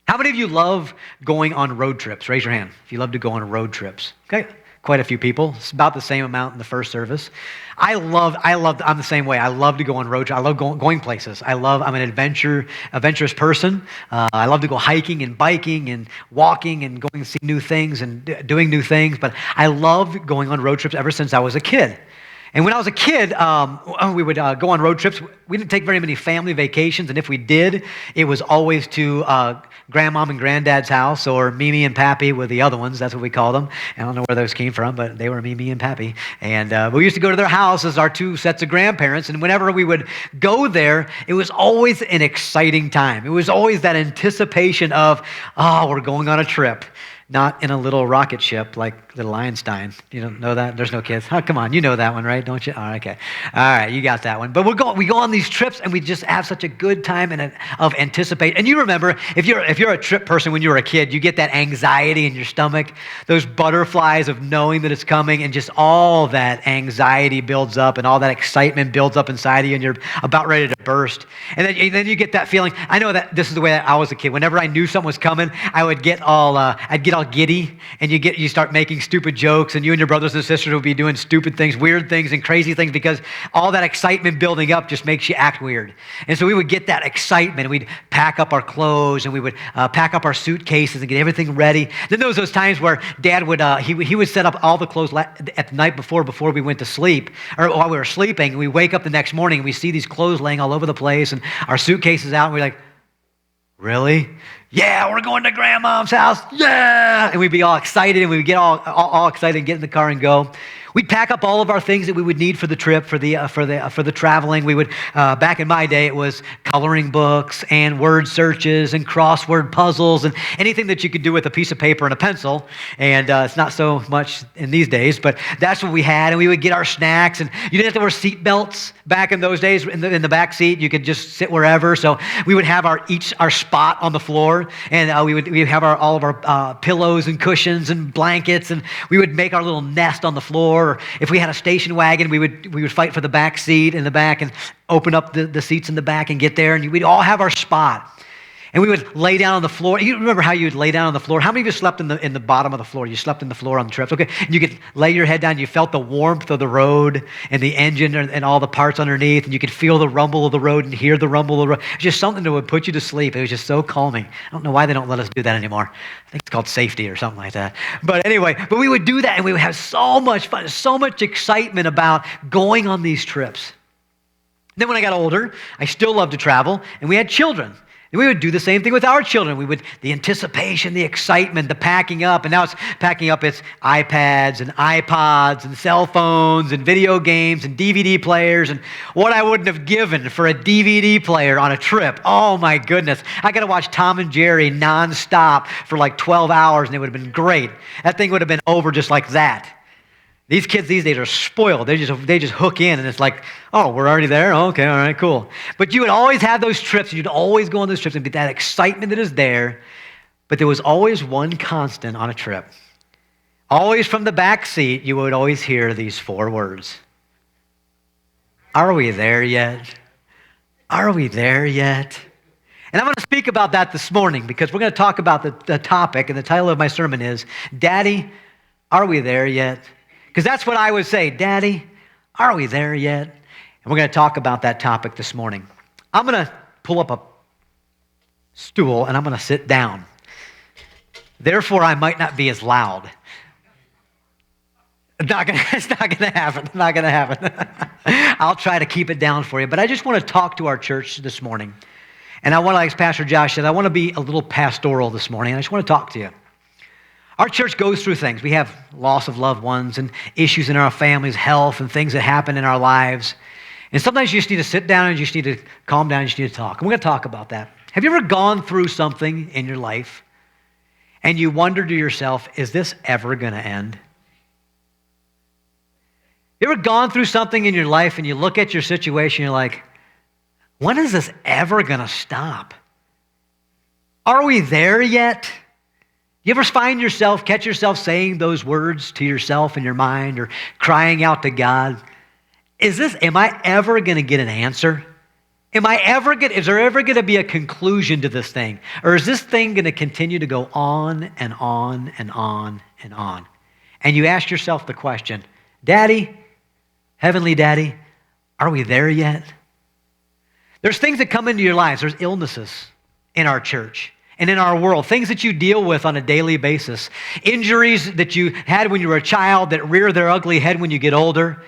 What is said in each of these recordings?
How many of you love going on road trips? Raise your hand if you love to go on road trips. Okay, quite a few people. It's about the same amount in the first service. I'm the same way. I love to go on road trips. I love going places. I'm an adventurous person. I love to go hiking and biking and walking and going to see new things and doing new things. But I love going on road trips ever since I was a kid. And when I was a kid, we would go on road trips. We didn't take very many family vacations, and if we did, it was always to grandmom and granddad's house, or Mimi and Pappy were the other ones. That's what we called them. I don't know where those came from, but they were Mimi and Pappy. And we used to go to their house as our two sets of grandparents, and whenever we would go there, it was always an exciting time. It was always that anticipation of, oh, we're going on a trip. Not in a little rocket ship like Little Einstein. You don't know that? There's no kids. Oh, come on, you know that one, right? Don't you? Oh, okay. All right, you got that one. But we go on these trips and we just have such a good time of anticipate. And you remember, if you're a trip person when you were a kid, you get that anxiety in your stomach, those butterflies of knowing that it's coming, and just all that anxiety builds up and all that excitement builds up inside of you, and you're about ready to burst. And then you get that feeling. I know that this is the way that I was a kid. Whenever I knew something was coming, I would get all giddy, and you start making stupid jokes, and you and your brothers and sisters will be doing stupid things, weird things, and crazy things, because all that excitement building up just makes you act weird. And so we would get that excitement, and we'd pack up our clothes, and we would pack up our suitcases and get everything ready. Then there was those times where Dad would he would set up all the clothes at the night before we went to sleep, or while we were sleeping. We wake up the next morning and we see these clothes laying all over the place, and our suitcases out, and we're like, really? Yeah, we're going to grandmom's house. Yeah. And we'd be all excited, and we would get all excited and get in the car and go. We'd pack up all of our things that we would need for the trip, for the traveling. We would, back in my day, it was coloring books and word searches and crossword puzzles and anything that you could do with a piece of paper and a pencil. And it's not so much in these days, but that's what we had. And we would get our snacks, and you didn't have to wear seat belts back in those days. In the back seat, you could just sit wherever. So we would have our spot on the floor, and we would have all of our pillows and cushions and blankets, and we would make our little nest on the floor. Or if we had a station wagon, we would fight for the back seat in the back and open up the seats in the back and get there, and we'd all have our spot. And we would lay down on the floor. You remember how you would lay down on the floor? How many of you slept in the bottom of the floor? You slept in the floor on the trips, okay? And you could lay your head down. You felt the warmth of the road and the engine and all the parts underneath, and you could feel the rumble of the road and hear the rumble of the road. It's just something that would put you to sleep. It was just so calming. I don't know why they don't let us do that anymore. I think it's called safety or something like that. But anyway, we would do that, and we would have so much fun, so much excitement about going on these trips. Then when I got older, I still loved to travel, and we had children. And we would do the same thing with our children. The anticipation, the excitement, the packing up. And now it's packing up its iPads and iPods and cell phones and video games and DVD players, and what I wouldn't have given for a DVD player on a trip. Oh my goodness. I got to watch Tom and Jerry nonstop for like 12 hours, and it would have been great. That thing would have been over just like that. These kids these days are spoiled. They just hook in, and it's like, oh, we're already there? Okay, all right, cool. But you would always have those trips, and you'd always go on those trips and get that excitement that is there. But there was always one constant on a trip. Always from the back seat, you would always hear these 4 words. Are we there yet? Are we there yet? And I'm going to speak about that this morning, because we're going to talk about the topic, and the title of my sermon is, Daddy, are we there yet? Because that's what I would say, Daddy, are we there yet? And we're going to talk about that topic this morning. I'm going to pull up a stool, and I'm going to sit down. Therefore, I might not be as loud. It's not going to happen. Not going to happen. I'll try to keep it down for you. But I just want to talk to our church this morning. And I want to, like Pastor Josh said, I want to be a little pastoral this morning. I just want to talk to you. Our church goes through things. We have loss of loved ones and issues in our families, health, and things that happen in our lives. And sometimes you just need to sit down and you just need to calm down and you just need to talk. And we're going to talk about that. Have you ever gone through something in your life and you wonder to yourself, is this ever going to end? You ever gone through something in your life and you look at your situation and you're like, when is this ever going to stop? Are we there yet? You ever catch yourself saying those words to yourself in your mind, or crying out to God? Am I ever going to get an answer? Is there ever going to be a conclusion to this thing? Or is this thing going to continue to go on and on and on and on? And you ask yourself the question, Daddy, Heavenly Daddy, are we there yet? There's things that come into your lives. There's illnesses in our church and in our world, things that you deal with on a daily basis, injuries that you had when you were a child that rear their ugly head when you get older.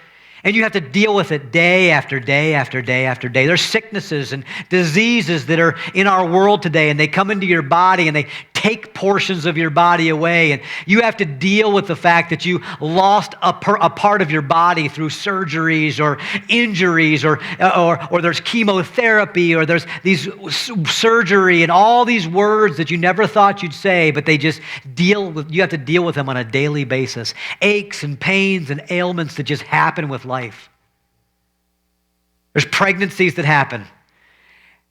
And you have to deal with it day after day after day after day. There's sicknesses and diseases that are in our world today, and they come into your body and they take portions of your body away. And you have to deal with the fact that you lost a part of your body through surgeries or injuries, or there's chemotherapy, or there's these surgery and all these words that you never thought you'd say, but they just you have to deal with them on a daily basis. Aches and pains and ailments that just happen with life. There's pregnancies that happen.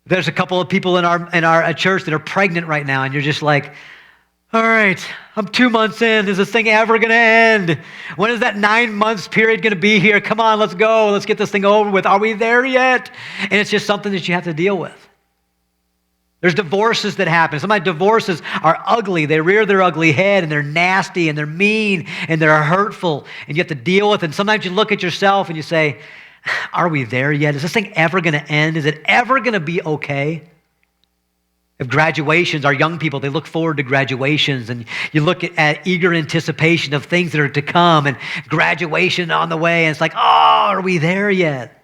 There's a couple of people in our church that are pregnant right now, and you're just like, all right, I'm 2 months in. Is this thing ever going to end? When is that 9 months period going to be here? Come on, let's go. Let's get this thing over with. Are we there yet? And it's just something that you have to deal with. There's divorces that happen. Sometimes divorces are ugly. They rear their ugly head, and they're nasty, and they're mean, and they're hurtful, and you have to deal with it. And sometimes you look at yourself and you say, are we there yet? Is this thing ever going to end? Is it ever going to be okay? If graduations, our young people, they look forward to graduations, and you look at eager anticipation of things that are to come, and graduation on the way, and it's like, oh, are we there yet?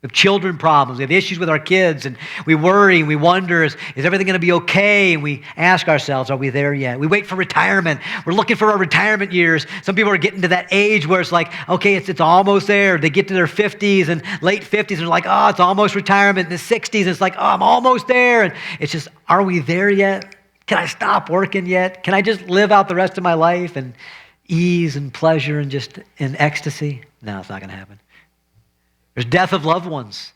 We have children problems. We have issues with our kids, and we worry and we wonder, is everything going to be okay? And we ask ourselves, are we there yet? We wait for retirement. We're looking for our retirement years. Some people are getting to that age where it's like, okay, it's almost there. They get to their 50s and late 50s, and they're like, oh, it's almost retirement. In the 60s, it's like, oh, I'm almost there. And it's just, are we there yet? Can I stop working yet? Can I just live out the rest of my life in ease and pleasure and just in ecstasy? No, it's not going to happen. There's death of loved ones.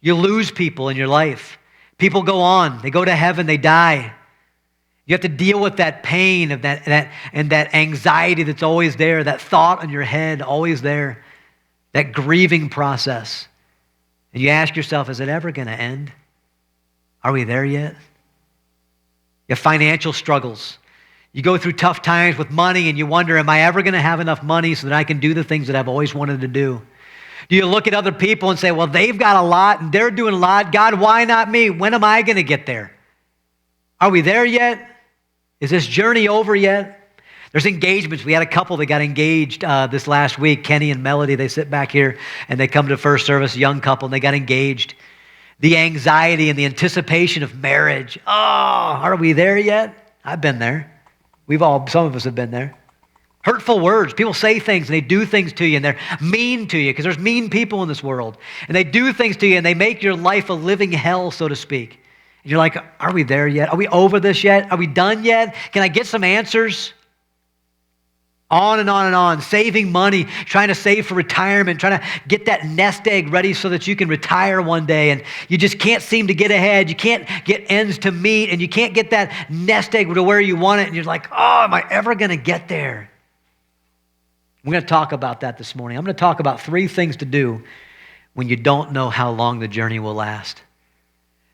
You lose people in your life. People go on. They go to heaven. They die. You have to deal with that pain of that anxiety that's always there, that thought in your head always there, that grieving process. And you ask yourself, is it ever going to end? Are we there yet? You have financial struggles. You go through tough times with money, and you wonder, am I ever going to have enough money so that I can do the things that I've always wanted to do? Do you look at other people and say, well, they've got a lot and they're doing a lot. God, why not me? When am I going to get there? Are we there yet? Is this journey over yet? There's engagements. We had a couple that got engaged this last week, Kenny and Melody. They sit back here and they come to first service, a young couple, and they got engaged. The anxiety and the anticipation of marriage. Oh, are we there yet? I've been there. Some of us have been there. Hurtful words. People say things and they do things to you, and they're mean to you because there's mean people in this world. And they do things to you and they make your life a living hell, so to speak. And you're like, are we there yet? Are we over this yet? Are we done yet? Can I get some answers? On and on and on. Saving money, trying to save for retirement, trying to get that nest egg ready so that you can retire one day. And you just can't seem to get ahead. You can't get ends to meet, and you can't get that nest egg to where you want it. And you're like, oh, am I ever going to get there? We're going to talk about that this morning. I'm going to talk about 3 things to do when you don't know how long the journey will last.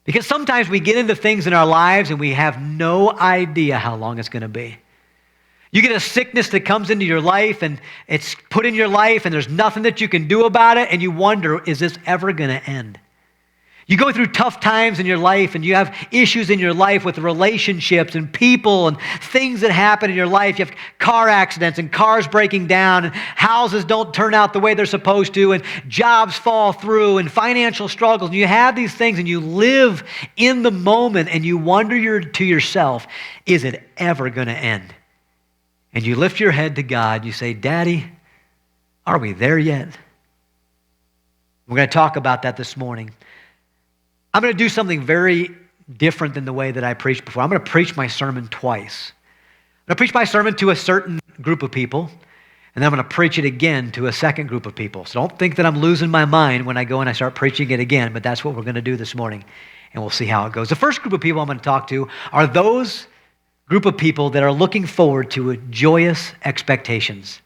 Because sometimes we get into things in our lives and we have no idea how long it's going to be. You get a sickness that comes into your life and it's put in your life and there's nothing that you can do about it, and you wonder, is this ever going to end? You go through tough times in your life and you have issues in your life with relationships and people and things that happen in your life. You have car accidents and cars breaking down, and houses don't turn out the way they're supposed to, and jobs fall through, and financial struggles. And you have these things and you live in the moment and you wonder to yourself, is it ever going to end? And you lift your head to God. You say, Daddy, are we there yet? We're going to talk about that this morning. I'm going to do something very different than the way that I preached before. I'm going to preach my sermon twice. I'm going to preach my sermon to a certain group of people, and then I'm going to preach it again to a second group of people. So don't think that I'm losing my mind when I go and I start preaching it again, but that's what we're going to do this morning, and we'll see how it goes. The first group of people I'm going to talk to are those group of people that are looking forward to joyous expectations.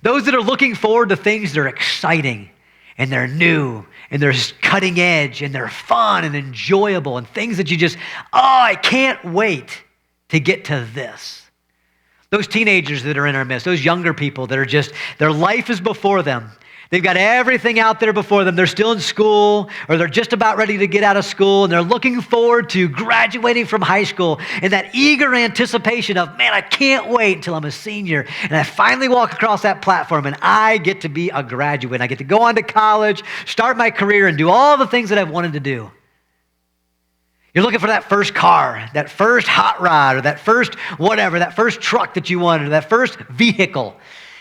Those that are looking forward to things that are exciting and they're new and they're cutting edge and they're fun and enjoyable and things that you just, I can't wait to get to this. Those teenagers that are in our midst, those younger people that are just, their life is before them. They've got everything out there before them. They're still in school, or they're just about ready to get out of school, and they're looking forward to graduating from high school in that eager anticipation of, man, I can't wait until I'm a senior, and I finally walk across that platform, and I get to be a graduate. I get to go on to college, start my career, and do all the things that I've wanted to do. You're looking for that first car, that first hot rod, or that first whatever, that first truck that you wanted, or that first vehicle.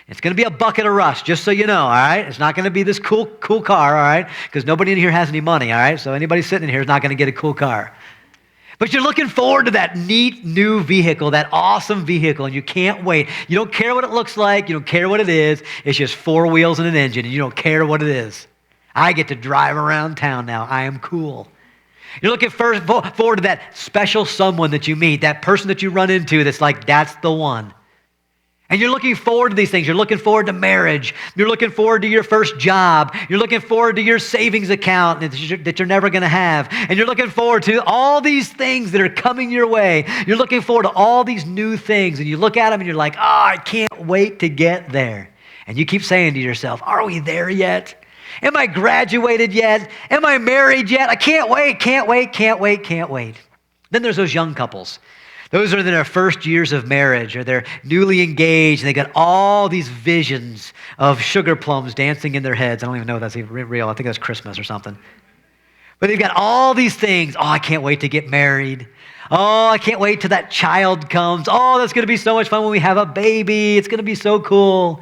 It's going to be a bucket of rust, just so you know, all right? It's not going to be this cool car, all right? Because nobody in here has any money, all right? So anybody sitting in here is not going to get a cool car. But you're looking forward to that neat new vehicle, that awesome vehicle, and you can't wait. You don't care what it looks like. You don't care what it is. It's just 4 wheels and an engine, and you don't care what it is. I get to drive around town now. I am cool. You're looking forward to that special someone that you meet, that person that you run into that's like, that's the one. And you're looking forward to these things. You're looking forward to marriage. You're looking forward to your first job. You're looking forward to your savings account that you're never going to have. And you're looking forward to all these things that are coming your way. You're looking forward to all these new things. And you look at them and you're like, I can't wait to get there. And you keep saying to yourself, are we there yet? Am I graduated yet? Am I married yet? I can't wait, can't wait, can't wait, can't wait. Then there's those young couples. Those are in their first years of marriage, or they're newly engaged, and they got all these visions of sugar plums dancing in their heads. I don't even know if that's even real. I think that's Christmas or something. But they've got all these things. Oh, I can't wait to get married. Oh, I can't wait till that child comes. Oh, that's going to be so much fun when we have a baby. It's going to be so cool.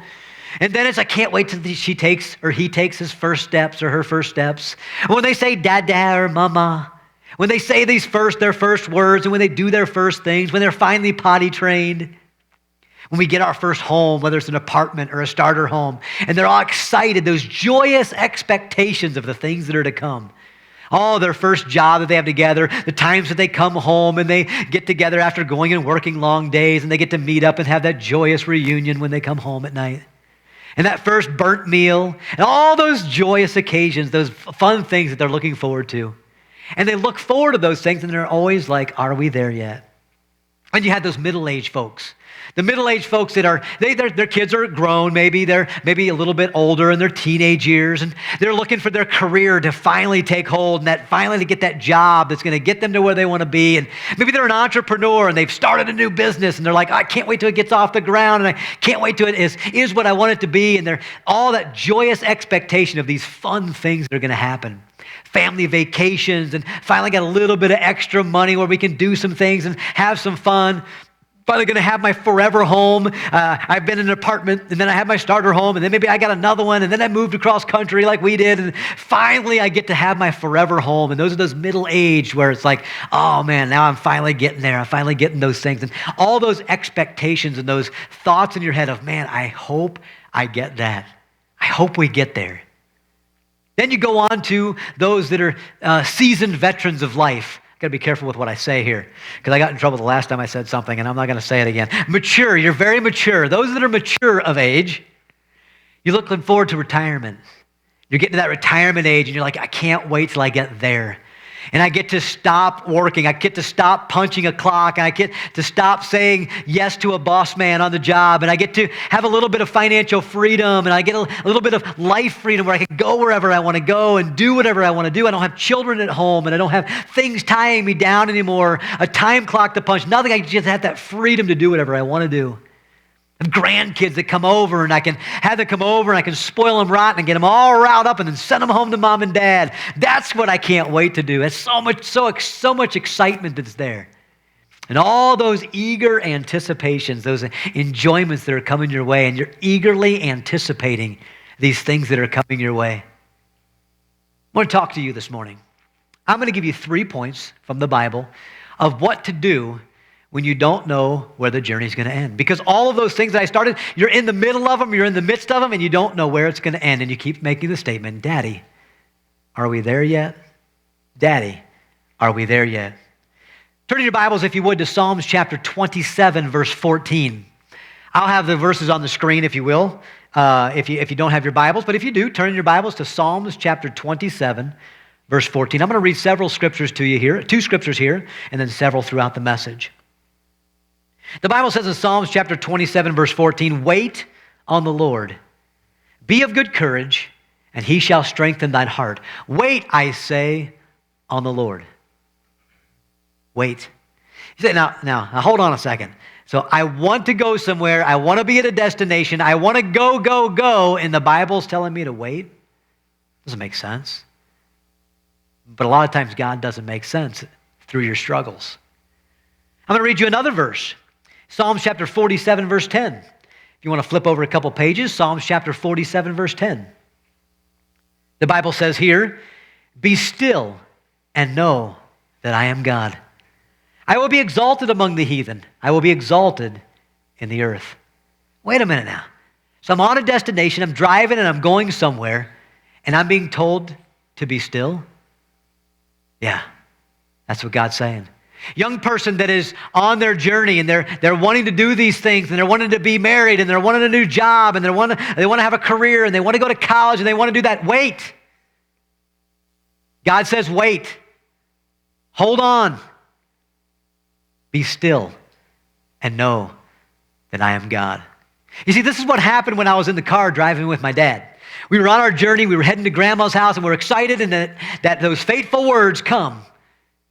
And then I can't wait till he takes his first steps or her first steps. And when they say dada or mama, when they say their first words, and when they do their first things, when they're finally potty trained, when we get our first home, whether it's an apartment or a starter home, and they're all excited, those joyous expectations of the things that are to come. Oh, their first job that they have together, the times that they come home and they get together after going and working long days, and they get to meet up and have that joyous reunion when they come home at night. And that first burnt meal, and all those joyous occasions, those fun things that they're looking forward to. And they look forward to those things, and they're always like, are we there yet? And you had those middle-aged folks. The middle-aged folks that are, their kids are grown, they're maybe a little bit older in their teenage years, and they're looking for their career to finally take hold, and that finally to get that job that's going to get them to where they want to be. And maybe they're an entrepreneur, and they've started a new business, and they're like, I can't wait till it gets off the ground, and I can't wait till it is what I want it to be. And they're all that joyous expectation of these fun things that are going to happen. Family vacations, and finally got a little bit of extra money where we can do some things and have some fun. Finally going to have my forever home. I've been in an apartment, and then I have my starter home, and then maybe I got another one, and then I moved across country like we did, and finally I get to have my forever home. And those are those middle-aged where it's like, oh man, now I'm finally getting there. I'm finally getting those things. And all those expectations and those thoughts in your head of, man, I hope I get that. I hope we get there. Then you go on to those that are seasoned veterans of life. Got to be careful with what I say here, because I got in trouble the last time I said something, and I'm not going to say it again. Mature, you're very mature. Those that are mature of age, you're looking forward to retirement. You're getting to that retirement age, and you're like, I can't wait till I get there. And I get to stop working. I get to stop punching a clock. And I get to stop saying yes to a boss man on the job. And I get to have a little bit of financial freedom. And I get a little bit of life freedom where I can go wherever I want to go and do whatever I want to do. I don't have children at home. And I don't have things tying me down anymore, a time clock to punch, nothing. I just have that freedom to do whatever I want to do. I have grandkids that come over, and I can have them come over, and I can spoil them rotten and get them all riled up and then send them home to mom and dad. That's what I can't wait to do. It's so much excitement that's there. And all those eager anticipations, those enjoyments that are coming your way, and you're eagerly anticipating these things that are coming your way. I want to talk to you this morning. I'm going to give you 3 points from the Bible of what to do when you don't know where the journey is going to end. Because all of those things that I started, you're in the middle of them, you're in the midst of them, and you don't know where it's going to end. And you keep making the statement, Daddy, are we there yet? Daddy, are we there yet? Turn in your Bibles, if you would, to Psalms chapter 27, verse 14. I'll have the verses on the screen, if you will, if you don't have your Bibles. But if you do, turn your Bibles to Psalms chapter 27, verse 14. I'm going to read several scriptures to you here, 2 scriptures here, and then several throughout the message. The Bible says in Psalms chapter 27, verse 14, "Wait on the Lord. Be of good courage, and he shall strengthen thine heart. Wait, I say, on the Lord." Wait. You say, now, hold on a second. So I want to go somewhere. I want to be at a destination. I want to go, and the Bible's telling me to wait? Doesn't make sense. But a lot of times God doesn't make sense through your struggles. I'm going to read you another verse. Psalms chapter 47, verse 10. If you want to flip over a couple pages, Psalms chapter 47, verse 10. The Bible says here, "Be still and know that I am God. I will be exalted among the heathen. I will be exalted in the earth." Wait a minute now. So I'm on a destination, I'm driving and I'm going somewhere, and I'm being told to be still? Yeah, that's what God's saying. Young person that is on their journey and they're wanting to do these things and they're wanting to be married and they're wanting a new job and they want to have a career and they want to go to college and they want to do that. Wait. God says wait. Hold on. Be still and know that I am God. You see, this is what happened when I was in the car driving with my dad. We were on our journey. We were heading to Grandma's house, and we were excited, and that those fateful words come.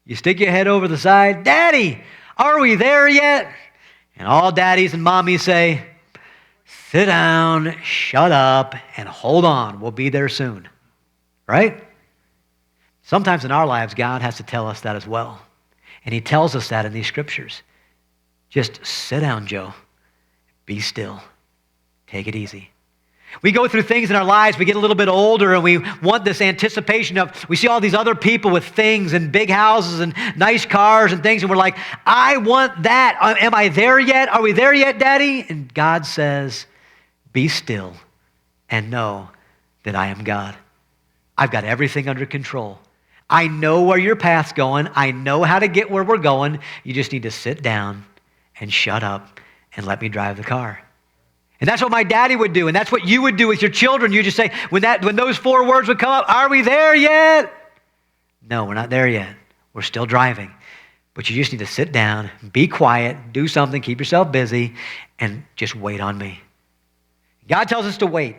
You stick your head over the side. "Daddy, are we there yet?" And all daddies and mommies say, "Sit down, shut up, and hold on. We'll be there soon." Right? Sometimes in our lives, God has to tell us that as well. And he tells us that in these scriptures. Just sit down, Joe. Be still. Take it easy. We go through things in our lives, we get a little bit older, and we want this anticipation of, we see all these other people with things and big houses and nice cars and things, and we're like, I want that. Am I there yet? Are we there yet, Daddy? And God says, be still and know that I am God. I've got everything under control. I know where your path's going. I know how to get where we're going. You just need to sit down and shut up and let me drive the car. And that's what my daddy would do, and that's what you would do with your children. You just say, when those 4 words would come up, are we there yet? No, we're not there yet. We're still driving. But you just need to sit down, be quiet, do something, keep yourself busy, and just wait on me. God tells us to wait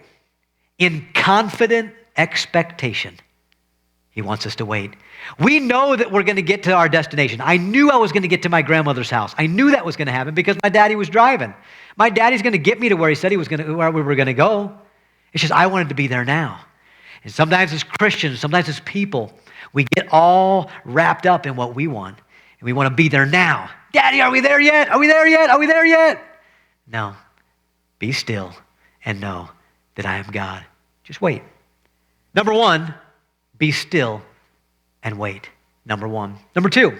in confident expectation. He wants us to wait. We know that we're going to get to our destination. I knew I was going to get to my grandmother's house. I knew that was going to happen because my daddy was driving. My daddy's going to get me to where he said where we were going to go. It's just I wanted to be there now. And sometimes as Christians, sometimes as people, we get all wrapped up in what we want. And we want to be there now. Daddy, are we there yet? Are we there yet? Are we there yet? No. Be still and know that I am God. Just wait. Number 1, be still and wait. Number 1. Number 2.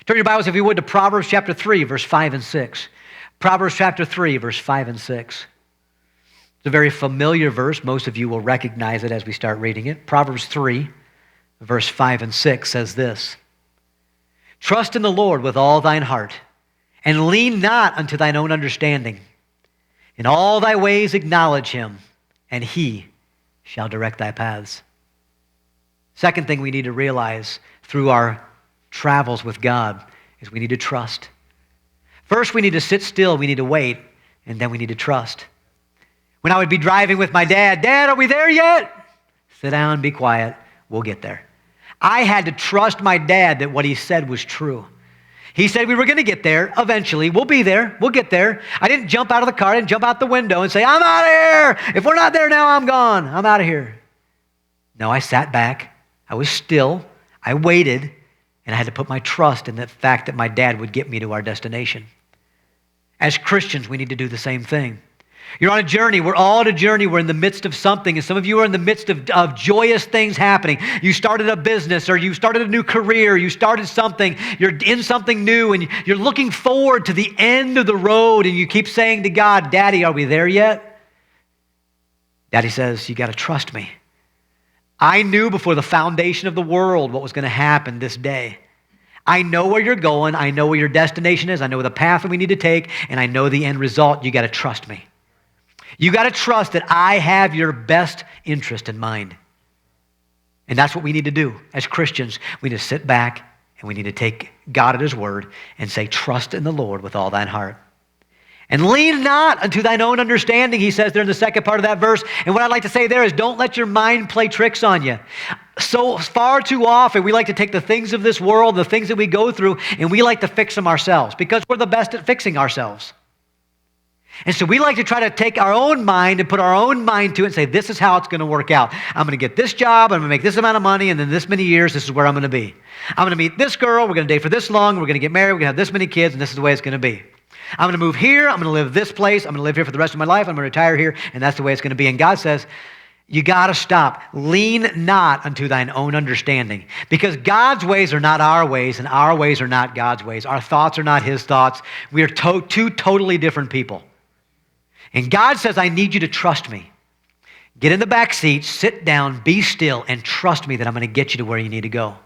Turn your Bibles, if you would, to Proverbs chapter 3, verse 5 and 6. Proverbs chapter 3, verse 5 and 6. It's a very familiar verse. Most of you will recognize it as we start reading it. Proverbs 3, verse 5 and 6 says this: "Trust in the Lord with all thine heart, and lean not unto thine own understanding. In all thy ways acknowledge him, and he shall direct thy paths." Second thing we need to realize through our travels with God is we need to trust. First, we need to sit still, we need to wait, and then we need to trust. When I would be driving with my dad, "Dad, are we there yet?" Sit down, be quiet, we'll get there. I had to trust my dad that what he said was true. He said we were going to get there eventually. We'll be there. We'll get there. I didn't jump out of the car. I didn't jump out the window and say, "I'm out of here. If we're not there now, I'm gone. I'm out of here." No, I sat back. I was still. I waited. And I had to put my trust in the fact that my dad would get me to our destination. As Christians, we need to do the same thing. You're on a journey. We're all on a journey. We're in the midst of something. And some of you are in the midst of joyous things happening. You started a business, or you started a new career. You started something. You're in something new, and you're looking forward to the end of the road. And you keep saying to God, "Daddy, are we there yet?" Daddy says, you got to trust me. I knew before the foundation of the world what was going to happen this day. I know where you're going. I know where your destination is. I know the path that we need to take, and I know the end result. You got to trust me. You got to trust that I have your best interest in mind. And that's what we need to do as Christians. We need to sit back and we need to take God at his word and say, trust in the Lord with all thine heart. And lean not unto thine own understanding, he says there in the second part of that verse. And what I'd like to say there is don't let your mind play tricks on you. So far too often, we like to take the things of this world, the things that we go through, and we like to fix them ourselves because we're the best at fixing ourselves. And so we like to try to take our own mind and put our own mind to it and say, this is how it's going to work out. I'm going to get this job, I'm going to make this amount of money, and then this many years, this is where I'm going to be. I'm going to meet this girl, we're going to date for this long, we're going to get married, we're going to have this many kids, and this is the way it's going to be. I'm going to move here, I'm going to live this place, I'm going to live here for the rest of my life, I'm going to retire here, and that's the way it's going to be. And God says, you got to stop. Lean not unto thine own understanding. Because God's ways are not our ways, and our ways are not God's ways. Our thoughts are not his thoughts. We are two totally different people. And God says, I need you to trust me. Get in the back seat, sit down, be still, and trust me that I'm going to get you to where you need to go.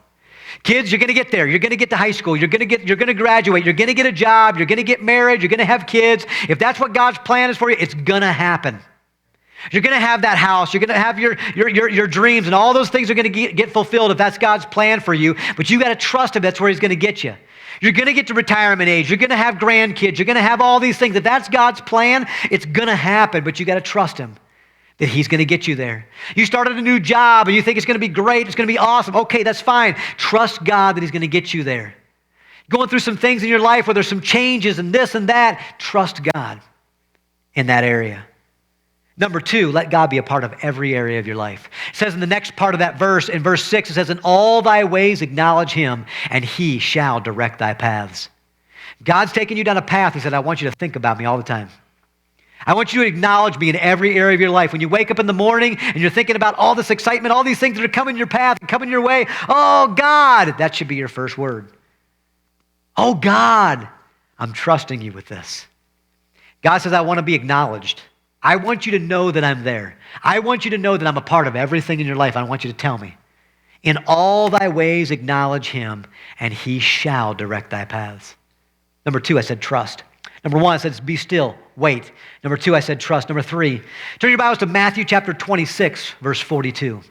Kids, you're going to get there. You're going to get to high school. You're going to graduate. You're going to get a job. You're going to get married. You're going to have kids. If that's what God's plan is for you, it's going to happen. You're going to have that house. You're going to have your dreams, and all those things are going to get fulfilled if that's God's plan for you. But you got to trust him. That's where he's going to get you. You're going to get to retirement age. You're going to have grandkids. You're going to have all these things. If that's God's plan, it's going to happen, but you got to trust him that he's going to get you there. You started a new job and you think it's going to be great. It's going to be awesome. Okay, that's fine. Trust God that he's going to get you there. Going through some things in your life where there's some changes and this and that, trust God in that area. Number two, let God be a part of every area of your life. It says in the next part of that verse, in verse 6, it says, in all thy ways acknowledge him, and he shall direct thy paths. God's taking you down a path. He said, I want you to think about me all the time. I want you to acknowledge me in every area of your life. When you wake up in the morning and you're thinking about all this excitement, all these things that are coming your path and coming your way, oh God, that should be your first word. Oh God, I'm trusting you with this. God says, I want to be acknowledged. I want you to know that I'm there. I want you to know that I'm a part of everything in your life. I want you to tell me. In all thy ways acknowledge him, and he shall direct thy paths. Number two, I said trust. Number one, I said be still, wait. Number two, I said trust. Number three, turn your Bibles to Matthew chapter 26, verse 42.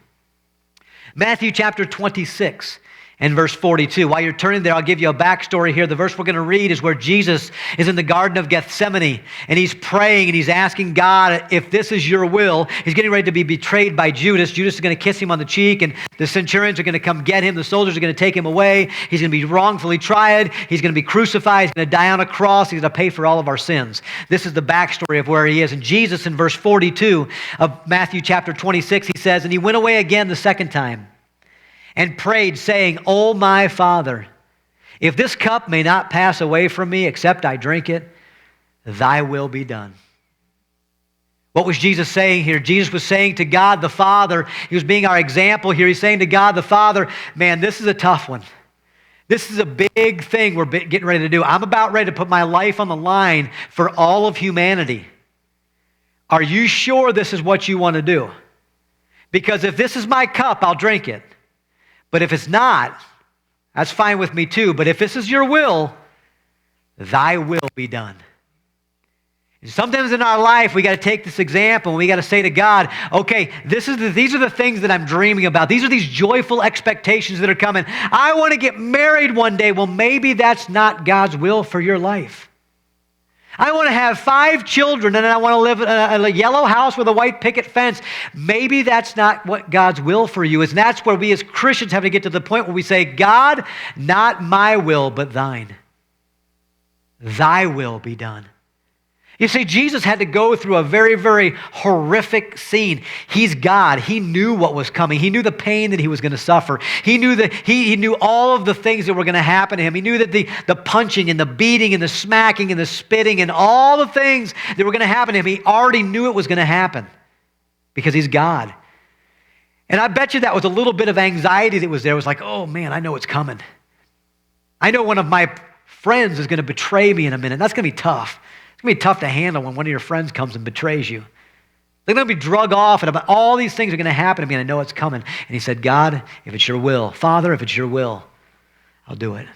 Matthew chapter 26. And verse 42. While you're turning there, I'll give you a backstory here. The verse we're going to read is where Jesus is in the Garden of Gethsemane, and he's praying, and he's asking God, if this is your will. He's getting ready to be betrayed by Judas. Judas is going to kiss him on the cheek, and the centurions are going to come get him. The soldiers are going to take him away. He's going to be wrongfully tried. He's going to be crucified. He's going to die on a cross. He's going to pay for all of our sins. This is the backstory of where he is. And Jesus, in verse 42 of Matthew chapter 26, he says, and he went away again the second time, and prayed, saying, O my Father, if this cup may not pass away from me except I drink it, thy will be done. What was Jesus saying here? Jesus was saying to God the Father, he was being our example here. He's saying to God the Father, man, this is a tough one. This is a big thing we're getting ready to do. I'm about ready to put my life on the line for all of humanity. Are you sure this is what you want to do? Because if this is my cup, I'll drink it. But if it's not, that's fine with me too. But if this is your will, thy will be done. And sometimes in our life, we got to take this example and we got to say to God, okay, these are the things that I'm dreaming about. These are these joyful expectations that are coming. I want to get married one day. Well, maybe that's not God's will for your life. I want to have 5 children and I want to live in a yellow house with a white picket fence. Maybe that's not what God's will for you is. And that's where we as Christians have to get to the point where we say, God, not my will, but thine. Thy will be done. You see, Jesus had to go through a very, very horrific scene. He's God. He knew what was coming. He knew the pain that he was going to suffer. He knew that he knew all of the things that were going to happen to him. He knew that the punching and the beating and the smacking and the spitting and all the things that were going to happen to him, he already knew it was going to happen because he's God. And I bet you that was a little bit of anxiety that was there. It was like, oh man, I know it's coming. I know one of my friends is going to betray me in a minute. That's going to be tough. It's going to be tough to handle when one of your friends comes and betrays you. They're going to be drug off, and about all these things are going to happen to me, and I know it's coming. And he said, God, if it's your will, Father, if it's your will, I'll do it.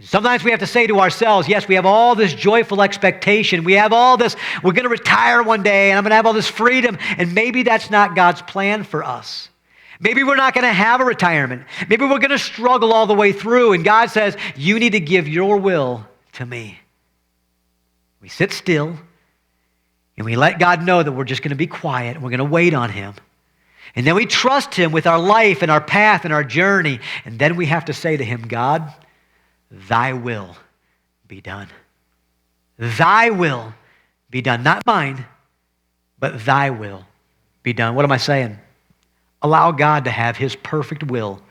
Sometimes we have to say to ourselves, yes, we have all this joyful expectation. We have all this, we're going to retire one day and I'm going to have all this freedom. And maybe that's not God's plan for us. Maybe we're not going to have a retirement. Maybe we're going to struggle all the way through. And God says, you need to give your will to me. We sit still and we let God know that we're just going to be quiet and we're going to wait on him. And then we trust him with our life and our path and our journey. And then we have to say to him, God, thy will be done. Thy will be done. Not mine, but thy will be done. What am I saying? Allow God to have his perfect will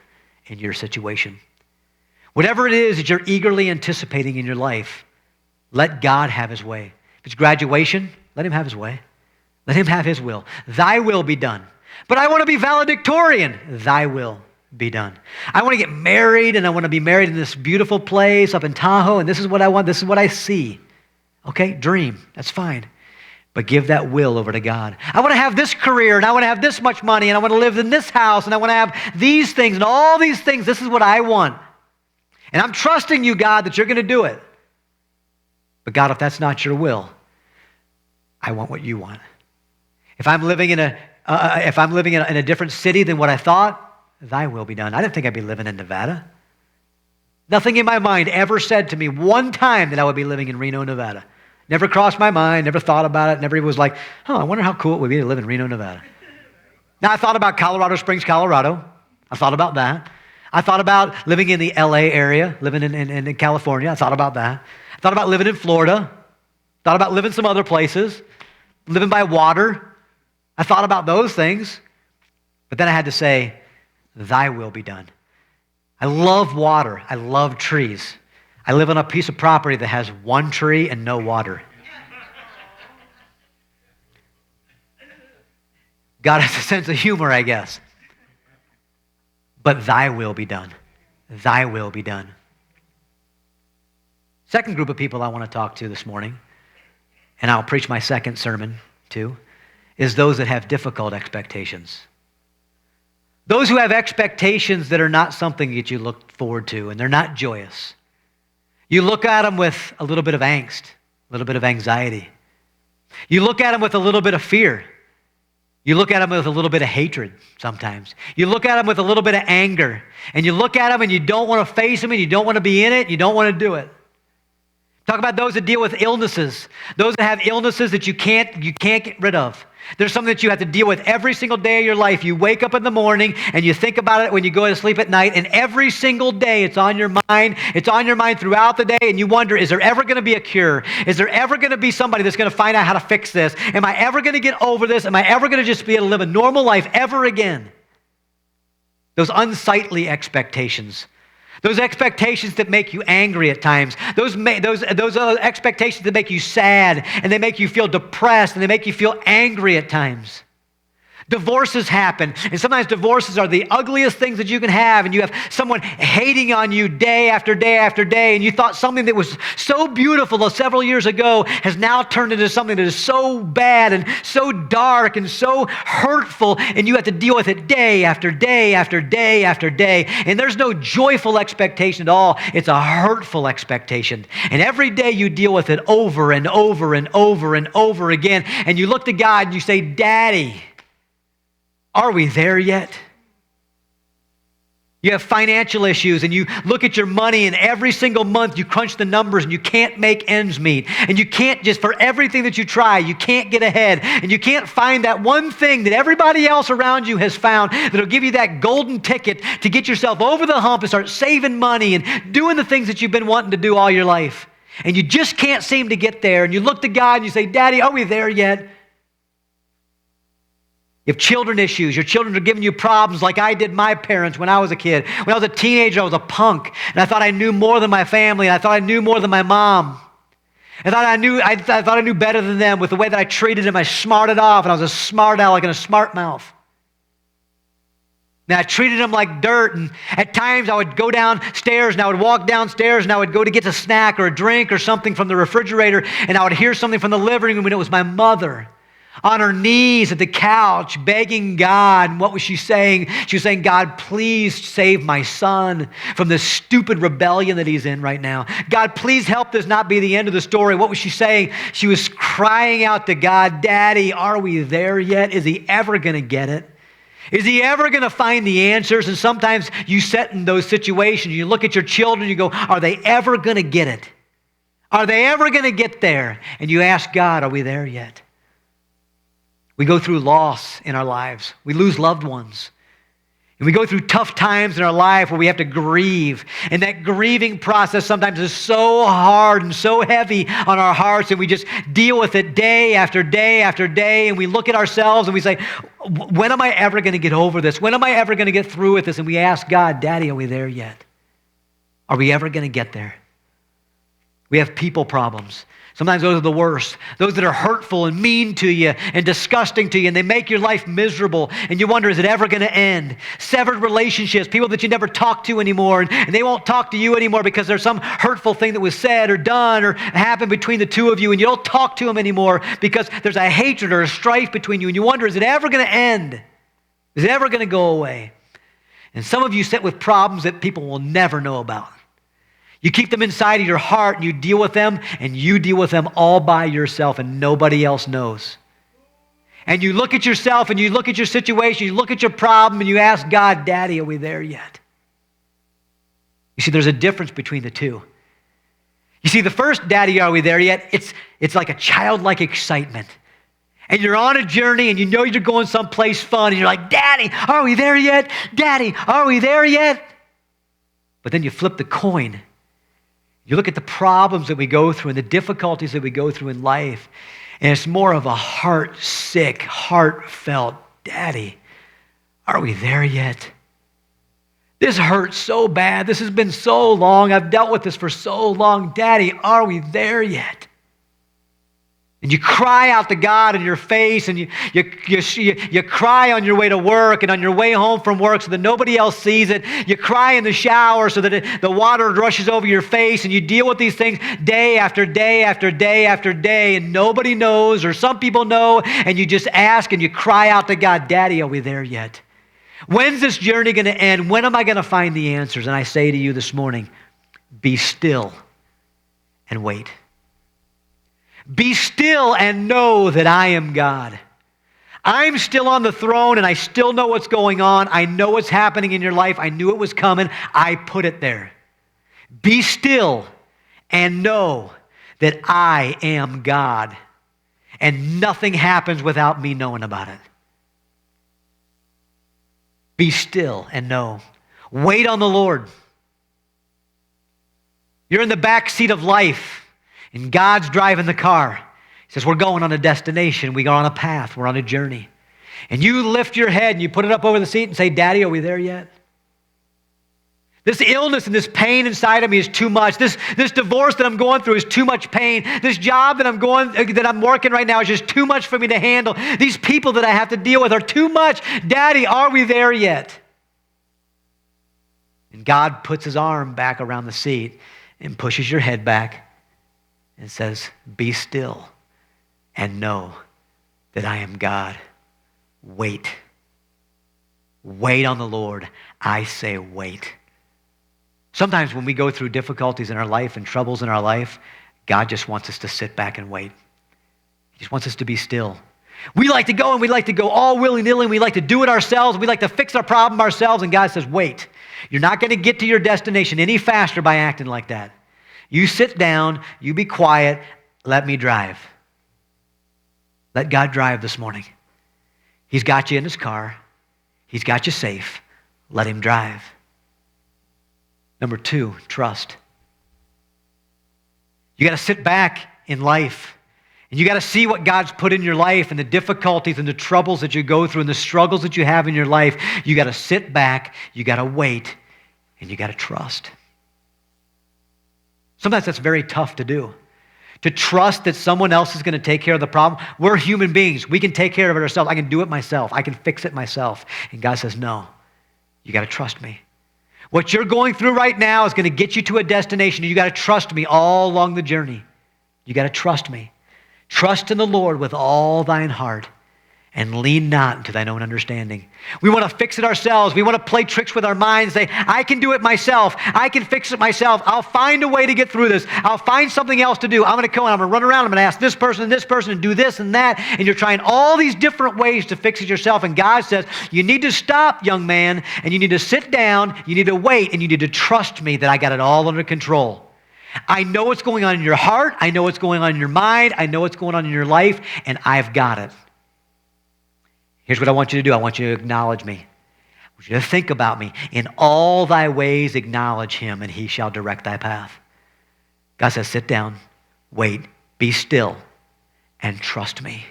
in your situation. Whatever it is that you're eagerly anticipating in your life, let God have his way. If it's graduation, let him have his way. Let him have his will. Thy will be done. But I want to be valedictorian. Thy will be done. I want to get married, and I want to be married in this beautiful place up in Tahoe, and this is what I want. This is what I see. Okay, dream. That's fine. But give that will over to God. I want to have this career, and I want to have this much money, and I want to live in this house, and I want to have these things, and all these things. This is what I want. And I'm trusting you, God, that you're going to do it. But God, if that's not your will, I want what you want. If I'm living in a different city than what I thought, thy will be done. I didn't think I'd be living in Nevada. Nothing in my mind ever said to me one time that I would be living in Reno, Nevada. Never crossed my mind, never thought about it, never even was like, I wonder how cool it would be to live in Reno, Nevada. Now, I thought about Colorado Springs, Colorado. I thought about that. I thought about living in the LA area, living in California. I thought about that. I thought about living in Florida. Thought about living some other places, living by water. I thought about those things. But then I had to say, thy will be done. I love water. I love trees. I live on a piece of property that has one tree and no water. God has a sense of humor, I guess. But thy will be done. Thy will be done. Second group of people I want to talk to this morning, and I'll preach my second sermon to, is those that have difficult expectations. Those who have expectations that are not something that you look forward to, and they're not joyous. You look at them with a little bit of angst, a little bit of anxiety. You look at them with a little bit of fear. You look at them with a little bit of hatred sometimes. You look at them with a little bit of anger. And you look at them and you don't want to face them and you don't want to be in it. You don't want to do it. Talk about those that deal with illnesses. Those that have illnesses that you can't get rid of. There's something that you have to deal with every single day of your life. You wake up in the morning and you think about it when you go to sleep at night, and every single day it's on your mind. It's on your mind throughout the day, and you wonder, is there ever going to be a cure? Is there ever going to be somebody that's going to find out how to fix this? Am I ever going to get over this? Am I ever going to just be able to live a normal life ever again? Those unsightly expectations. Those expectations that make you angry at times. Those expectations that make you sad, and they make you feel depressed, and they make you feel angry at times. Divorces happen, and sometimes divorces are the ugliest things that you can have, and you have someone hating on you day after day after day, and you thought something that was so beautiful several years ago has now turned into something that is so bad and so dark and so hurtful, and you have to deal with it day after day after day after day, and there's no joyful expectation at all. It's a hurtful expectation, and every day you deal with it over and over and over and over again, and you look to God and you say, Daddy, are we there yet? You have financial issues and you look at your money, and every single month you crunch the numbers and you can't make ends meet. And you can't just, for everything that you try, you can't get ahead. And you can't find that one thing that everybody else around you has found that'll give you that golden ticket to get yourself over the hump and start saving money and doing the things that you've been wanting to do all your life. And you just can't seem to get there. And you look to God and you say, Daddy, are we there yet? You have children issues. Your children are giving you problems like I did my parents when I was a kid. When I was a teenager, I was a punk, and I thought I knew more than my family, and I thought I knew more than my mom. I thought I knew better than them with the way that I treated them. I smarted off, and I was a smart aleck and a smart mouth. And I treated them like dirt, and at times I would go downstairs, and I would walk downstairs, and I would go to get a snack or a drink or something from the refrigerator, and I would hear something from the living room, and it was my mother. on her knees at the couch, begging God. And what was she saying? She was saying, God, please save my son from this stupid rebellion that he's in right now. God, please help this not be the end of the story. What was she saying? She was crying out to God, Daddy, are we there yet? Is he ever going to get it? Is he ever going to find the answers? And sometimes you sit in those situations, you look at your children, you go, are they ever going to get it? Are they ever going to get there? And you ask God, are we there yet? We go through loss in our lives. We lose loved ones. And we go through tough times in our life where we have to grieve. And that grieving process sometimes is so hard and so heavy on our hearts, and we just deal with it day after day after day. And we look at ourselves and we say, when am I ever going to get over this? When am I ever going to get through with this? And we ask God, Daddy, are we there yet? Are we ever going to get there? We have people problems. Sometimes those are the worst. Those that are hurtful and mean to you and disgusting to you, and they make your life miserable, and you wonder, is it ever going to end? Severed relationships, people that you never talk to anymore, and they won't talk to you anymore because there's some hurtful thing that was said or done or happened between the two of you, and you don't talk to them anymore because there's a hatred or a strife between you, and you wonder, is it ever going to end? Is it ever going to go away? And some of you sit with problems that people will never know about. You keep them inside of your heart, and you deal with them all by yourself, and nobody else knows. And you look at yourself, and you look at your situation, you look at your problem, and you ask God, Daddy, are we there yet? You see, there's a difference between the two. You see, the first, Daddy, are we there yet? It's like a childlike excitement. And you're on a journey, and you know you're going someplace fun, and you're like, Daddy, are we there yet? Daddy, are we there yet? But then you flip the coin. You look at the problems that we go through and the difficulties that we go through in life, and it's more of a heart-sick, heartfelt, Daddy, are we there yet? This hurts so bad. This has been so long. I've dealt with this for so long. Daddy, are we there yet? And you cry out to God in your face, and you cry on your way to work and on your way home from work so that nobody else sees it. You cry in the shower so that the water rushes over your face, and you deal with these things day after day after day after day, and nobody knows, or some people know, and you just ask and you cry out to God, Daddy, are we there yet? When's this journey going to end? When am I going to find the answers? And I say to you this morning, be still and wait. Be still and know that I am God. I'm still on the throne, and I still know what's going on. I know what's happening in your life. I knew it was coming. I put it there. Be still and know that I am God, and nothing happens without me knowing about it. Be still and know. Wait on the Lord. You're in the back seat of life, and God's driving the car. He says, we're going on a destination. We go on a path. We're on a journey. And you lift your head and you put it up over the seat and say, Daddy, are we there yet? This illness and this pain inside of me is too much. This divorce that I'm going through is too much pain. This job that I'm working right now is just too much for me to handle. These people that I have to deal with are too much. Daddy, are we there yet? And God puts his arm back around the seat and pushes your head back and says, be still and know that I am God. Wait. Wait on the Lord. I say wait. Sometimes when we go through difficulties in our life and troubles in our life, God just wants us to sit back and wait. He just wants us to be still. We like to go, and we like to go all willy-nilly. We like to do it ourselves. We like to fix our problem ourselves. And God says, wait. You're not going to get to your destination any faster by acting like that. You sit down, you be quiet, let me drive. Let God drive this morning. He's got you in his car. He's got you safe. Let him drive. Number 2, trust. You got to sit back in life, and you got to see what God's put in your life and the difficulties and the troubles that you go through and the struggles that you have in your life. You got to sit back, you got to wait, and you got to trust. Sometimes that's very tough to do. To trust that someone else is going to take care of the problem. We're human beings. We can take care of it ourselves. I can do it myself. I can fix it myself. And God says, no, you got to trust me. What you're going through right now is going to get you to a destination. You got to trust me all along the journey. You got to trust me. Trust in the Lord with all thine heart, and lean not into thine own understanding. We want to fix it ourselves. We want to play tricks with our minds, say, I can do it myself. I can fix it myself. I'll find a way to get through this. I'll find something else to do. I'm going to go and I'm going to run around. I'm going to ask this person and do this and that. And you're trying all these different ways to fix it yourself. And God says, you need to stop, young man, and you need to sit down, you need to wait, and you need to trust me that I got it all under control. I know what's going on in your heart. I know what's going on in your mind. I know what's going on in your life, and I've got it. Here's what I want you to do. I want you to acknowledge me. I want you to think about me. In all thy ways acknowledge him, and he shall direct thy path. God says, sit down, wait, be still, and trust me.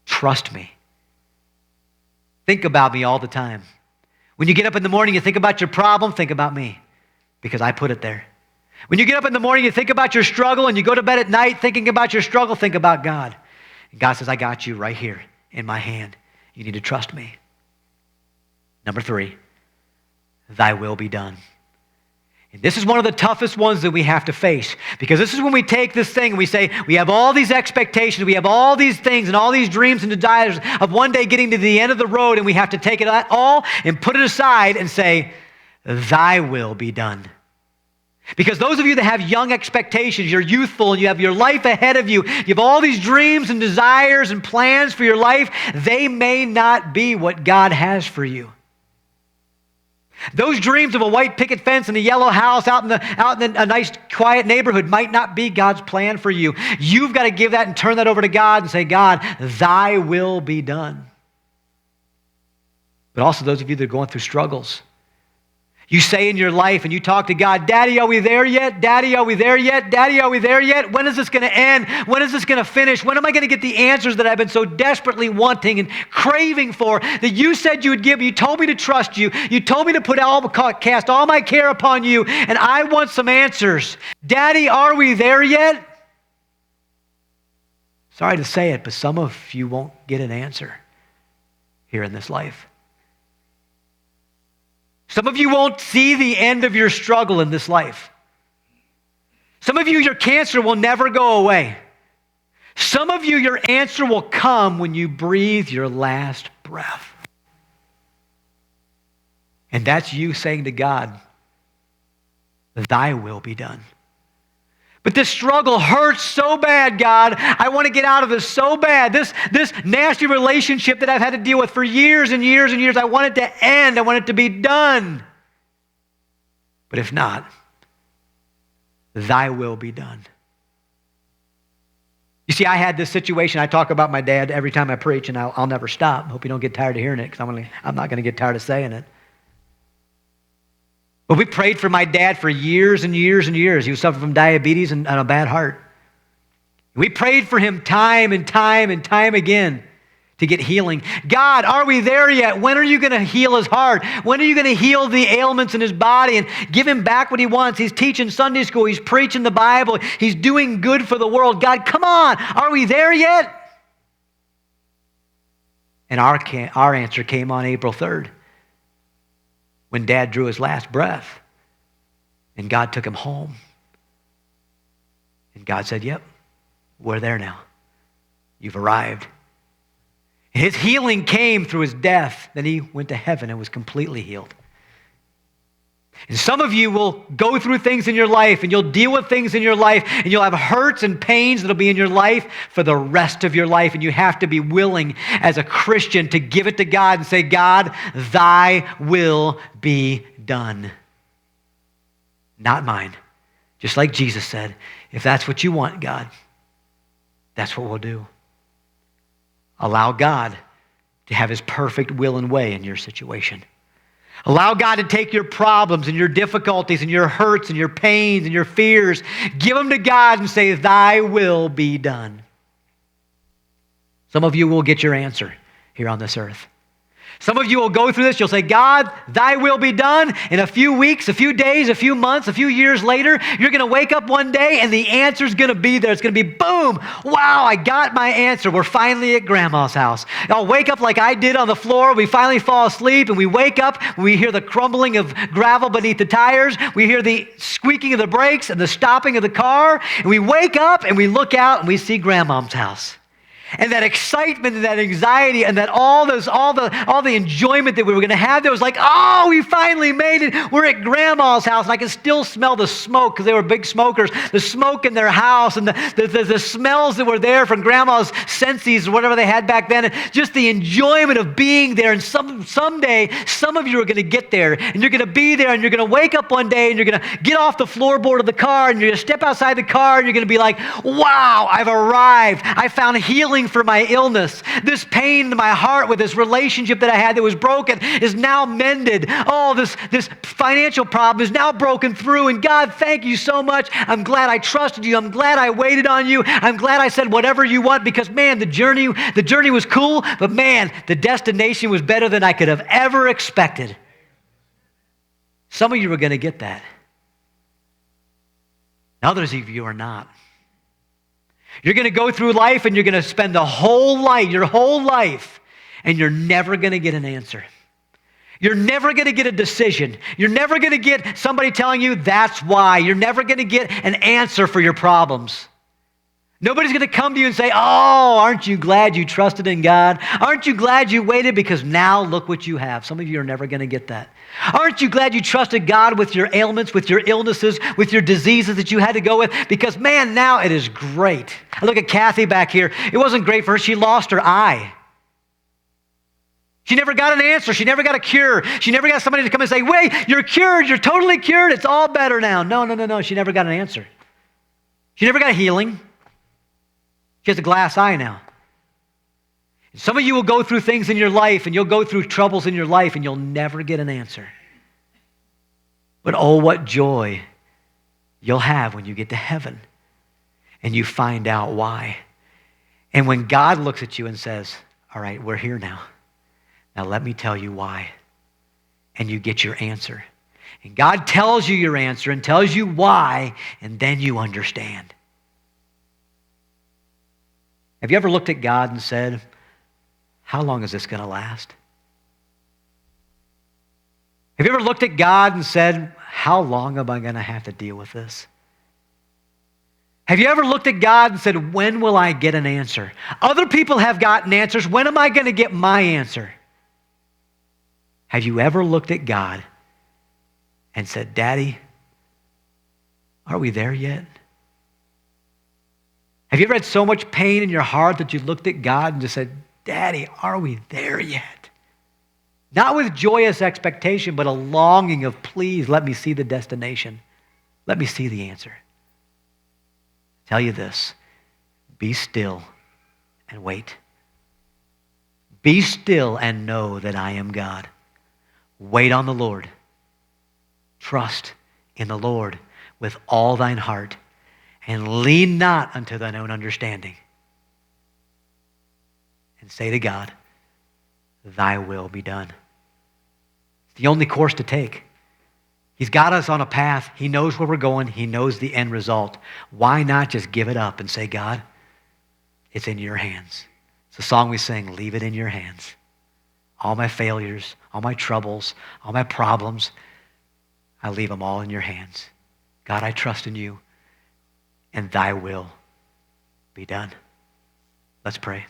Trust me. Think about me all the time. When you get up in the morning, you think about your problem, think about me, because I put it there. When you get up in the morning, you think about your struggle, and you go to bed at night thinking about your struggle, think about God. And God says, I got you right here in my hand. You need to trust me. Number 3, thy will be done. And this is one of the toughest ones that we have to face, because this is when we take this thing and we say, we have all these expectations, we have all these things and all these dreams and desires of one day getting to the end of the road, and we have to take it all and put it aside and say, thy will be done. Because those of you that have young expectations, you're youthful and you have your life ahead of you, you have all these dreams and desires and plans for your life, they may not be what God has for you. Those dreams of a white picket fence and a yellow house out in a nice quiet neighborhood might not be God's plan for you. You've got to give that and turn that over to God and say, God, thy will be done. But also those of you that are going through struggles, you say in your life and you talk to God, Daddy, are we there yet? Daddy, are we there yet? Daddy, are we there yet? When is this going to end? When is this going to finish? When am I going to get the answers that I've been so desperately wanting and craving for, that you said you would give me? You told me to trust you. You told me to cast all my care upon you, and I want some answers. Daddy, are we there yet? Sorry to say it, but some of you won't get an answer here in this life. Some of you won't see the end of your struggle in this life. Some of you, your cancer will never go away. Some of you, your answer will come when you breathe your last breath. And that's you saying to God, thy will be done. But this struggle hurts so bad, God. I want to get out of this so bad. This nasty relationship that I've had to deal with for years and years and years, I want it to end. I want it to be done. But if not, thy will be done. You see, I had this situation. I talk about my dad every time I preach, and I'll never stop. Hope you don't get tired of hearing it, because I'm not going to get tired of saying it. But we prayed for my dad for years and years and years. He was suffering from diabetes and a bad heart. We prayed for him time and time and time again to get healing. God, are we there yet? When are you going to heal his heart? When are you going to heal the ailments in his body and give him back what he wants? He's teaching Sunday school. He's preaching the Bible. He's doing good for the world. God, come on. Are we there yet? And our answer came on April 3rd. When Dad drew his last breath and God took him home. And God said, yep, we're there now. You've arrived. His healing came through his death. Then he went to heaven and was completely healed. And some of you will go through things in your life, and you'll deal with things in your life, and you'll have hurts and pains that'll be in your life for the rest of your life. And you have to be willing as a Christian to give it to God and say, God, thy will be done. Not mine. Just like Jesus said, if that's what you want, God, that's what we'll do. Allow God to have his perfect will and way in your situation. Allow God to take your problems and your difficulties and your hurts and your pains and your fears. Give them to God and say, thy will be done. Some of you will get your answer here on this earth. Some of you will go through this. You'll say, God, thy will be done. In a few weeks, a few days, a few months, a few years later, you're going to wake up one day and the answer's going to be there. It's going to be, boom, wow, I got my answer. We're finally at Grandma's house. I'll wake up like I did on the floor. We finally fall asleep, and we wake up. We hear the crumbling of gravel beneath the tires. We hear the squeaking of the brakes and the stopping of the car. And we wake up and we look out and we see Grandma's house. And that excitement and that anxiety and that all the enjoyment that we were going to have, there was like, oh, we finally made it. We're at grandma's house, and I can still smell the smoke because they were big smokers. The smoke in their house and the smells that were there from grandma's Sensi's or whatever they had back then. And just the enjoyment of being there. And someday, some of you are going to get there, and you're going to be there, and you're going to wake up one day, and you're going to get off the floorboard of the car, and you're going to step outside the car, and you're going to be like, wow, I've arrived. I found healing for my illness. This pain in my heart with this relationship that I had that was broken is now mended. Oh, this financial problem is now broken through. And God, thank you so much. I'm glad I trusted you. I'm glad I waited on you. I'm glad I said whatever you want because, man, the journey was cool, but man, the destination was better than I could have ever expected. Some of you are going to get that. Others of you are not. You're going to go through life and you're going to spend your whole life, and you're never going to get an answer. You're never going to get a decision. You're never going to get somebody telling you that's why. You're never going to get an answer for your problems. Nobody's going to come to you and say, oh, aren't you glad you trusted in God? Aren't you glad you waited because now look what you have? Some of you are never going to get that. Aren't you glad you trusted God with your ailments, with your illnesses, with your diseases that you had to go with? Because, man, now it is great. I look at Kathy back here. It wasn't great for her. She lost her eye. She never got an answer. She never got a cure. She never got somebody to come and say, wait, you're cured. You're totally cured. It's all better now. No. She never got an answer. She never got healing. She has a glass eye now. Some of you will go through things in your life, and you'll go through troubles in your life, and you'll never get an answer. But oh, what joy you'll have when you get to heaven and you find out why. And when God looks at you and says, all right, we're here now. Now let me tell you why. And you get your answer. And God tells you your answer and tells you why, and then you understand. Have you ever looked at God and said, how long is this going to last? Have you ever looked at God and said, how long am I going to have to deal with this? Have you ever looked at God and said, when will I get an answer? Other people have gotten answers. When am I going to get my answer? Have you ever looked at God and said, Daddy, are we there yet? Have you ever had so much pain in your heart that you looked at God and just said, Daddy, are we there yet? Not with joyous expectation, but a longing of, please, let me see the destination. Let me see the answer. Tell you this, be still and wait. Be still and know that I am God. Wait on the Lord. Trust in the Lord with all thine heart, and lean not unto thine own understanding. And say to God, thy will be done. It's the only course to take. He's got us on a path. He knows where we're going. He knows the end result. Why not just give it up and say, God, it's in your hands. It's a song we sing, leave it in your hands. All my failures, all my troubles, all my problems, I leave them all in your hands. God, I trust in you, and thy will be done. Let's pray.